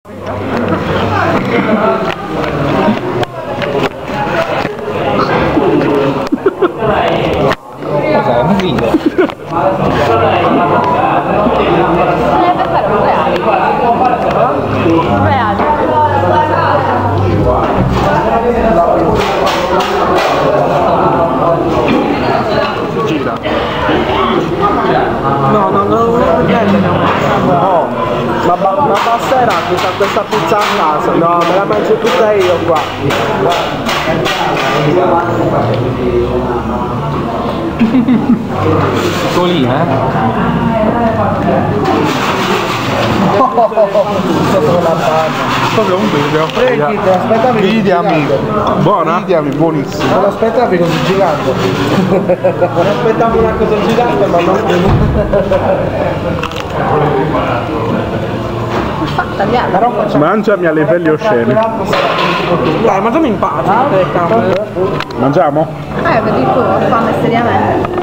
Cos'è? Un video? Gira. No, non vedere. No, ma basterà questa pizza a casa. No, me la mangio tutta io qua. Piccolina, Proprio un video. Aspettami. Vidiami. Buona? Vidiami, buonissima. Non aspettavi così gigante. Non aspettavo una cosa gigante, ma non. Mangiami a livelli osceni. Dai, mangiami in pace, telecamera. Mangiamo? Vedi tu, ho fame seriamente.